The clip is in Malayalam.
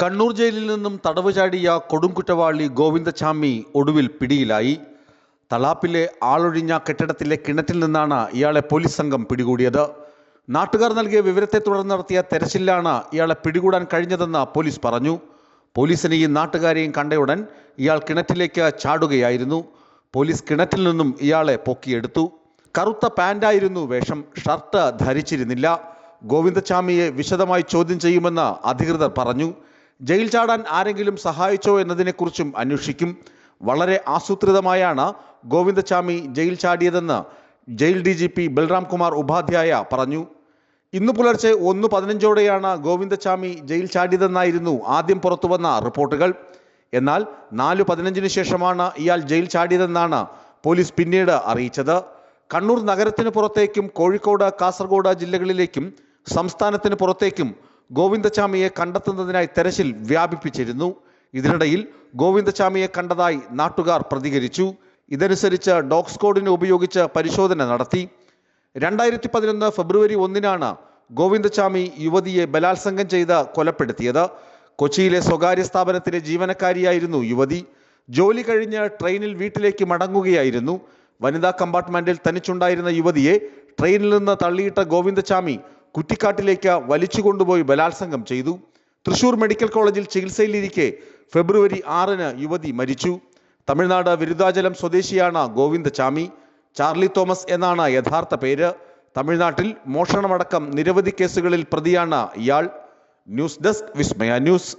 കണ്ണൂർ ജയിലിൽ നിന്നും തടവ് ചാടിയ കൊടുംകുറ്റവാളി ഗോവിന്ദചാമി ഒടുവിൽ പിടിയിലായി. തളാപ്പിലെ ആളൊഴിഞ്ഞ കെട്ടിടത്തിലെ കിണറ്റിൽ നിന്നാണ് ഇയാളെ പോലീസ് സംഘം പിടികൂടിയത്. നാട്ടുകാർ നൽകിയ വിവരത്തെ തുടർന്ന് നടത്തിയ തെരച്ചിലാണ് ഇയാളെ പിടികൂടാൻ കഴിഞ്ഞതെന്ന് പോലീസ് പറഞ്ഞു. പോലീസിനെയും നാട്ടുകാരെയും കണ്ടയുടൻ ഇയാൾ കിണറ്റിലേക്ക് ചാടുകയായിരുന്നു. പോലീസ് കിണറ്റിൽ നിന്നും ഇയാളെ പൊക്കിയെടുത്തു. കറുത്ത പാൻ്റായിരുന്നു വേഷം, ഷർട്ട് ധരിച്ചിരുന്നില്ല. ഗോവിന്ദചാമിയെ വിശദമായി ചോദ്യം ചെയ്യുമെന്ന് അധികൃതർ പറഞ്ഞു. ജയിൽ ചാടാൻ ആരെങ്കിലും സഹായിച്ചോ എന്നതിനെക്കുറിച്ചും അന്വേഷിക്കും. വളരെ ആസൂത്രിതമായാണ് ഗോവിന്ദചാമി ജയിൽ ചാടിയതെന്ന് ജയിൽ DGP ബൽറാം കുമാർ ഉപാധ്യായ പറഞ്ഞു. ഇന്ന് പുലർച്ചെ 1:15 ഗോവിന്ദചാമി ജയിൽ ചാടിയതെന്നായിരുന്നു ആദ്യം പുറത്തുവന്ന റിപ്പോർട്ടുകൾ. എന്നാൽ 4:15 ശേഷമാണ് ഇയാൾ ജയിൽ ചാടിയതെന്നാണ് പോലീസ് പിന്നീട് അറിയിച്ചത്. കണ്ണൂർ നഗരത്തിന് പുറത്തേക്കും കോഴിക്കോട്, കാസർഗോഡ് ജില്ലകളിലേക്കും സംസ്ഥാനത്തിന് പുറത്തേക്കും ഗോവിന്ദചാമിയെ കണ്ടെത്തുന്നതിനായി തെരച്ചിൽ വ്യാപിപ്പിച്ചിരുന്നു. ഇതിനിടയിൽ ഗോവിന്ദചാമിയെ കണ്ടതായി നാട്ടുകാർ പ്രതികരിച്ചു. ഇതനുസരിച്ച് ഡോഗ് സ്ക്വാഡിനെ ഉപയോഗിച്ച് പരിശോധന നടത്തി. 2011 ഫെബ്രുവരി 1 ഗോവിന്ദചാമി യുവതിയെ ബലാത്സംഗം ചെയ്ത് കൊലപ്പെടുത്തിയത്. കൊച്ചിയിലെ സ്വകാര്യ സ്ഥാപനത്തിലെ ജീവനക്കാരിയായിരുന്നു യുവതി. ജോലി കഴിഞ്ഞ് ട്രെയിനിൽ വീട്ടിലേക്ക് മടങ്ങുകയായിരുന്നു. വനിതാ കമ്പാർട്ട്മെന്റിൽ തനിച്ചുണ്ടായിരുന്ന യുവതിയെ ട്രെയിനിൽ നിന്ന് തള്ളിയിട്ട ഗോവിന്ദചാമി കുറ്റിക്കാട്ടിലേക്ക് വലിച്ചുകൊണ്ടുപോയി ബലാത്സംഗം ചെയ്തു. തൃശൂർ മെഡിക്കൽ കോളേജിൽ ചികിത്സയിലിരിക്കെ ഫെബ്രുവരി 6 യുവതി മരിച്ചു. തമിഴ്നാട് വിരുദ്ധാചലം സ്വദേശിയാണ് ഗോവിന്ദചാമി. ചാർലി തോമസ് എന്നാണ് യഥാർത്ഥ പേര്. തമിഴ്നാട്ടിൽ മോഷണമടക്കം നിരവധി കേസുകളിൽ പ്രതിയാണ് ഇയാൾ. ന്യൂസ് ഡെസ്ക് വിസ്മയ ന്യൂസ്.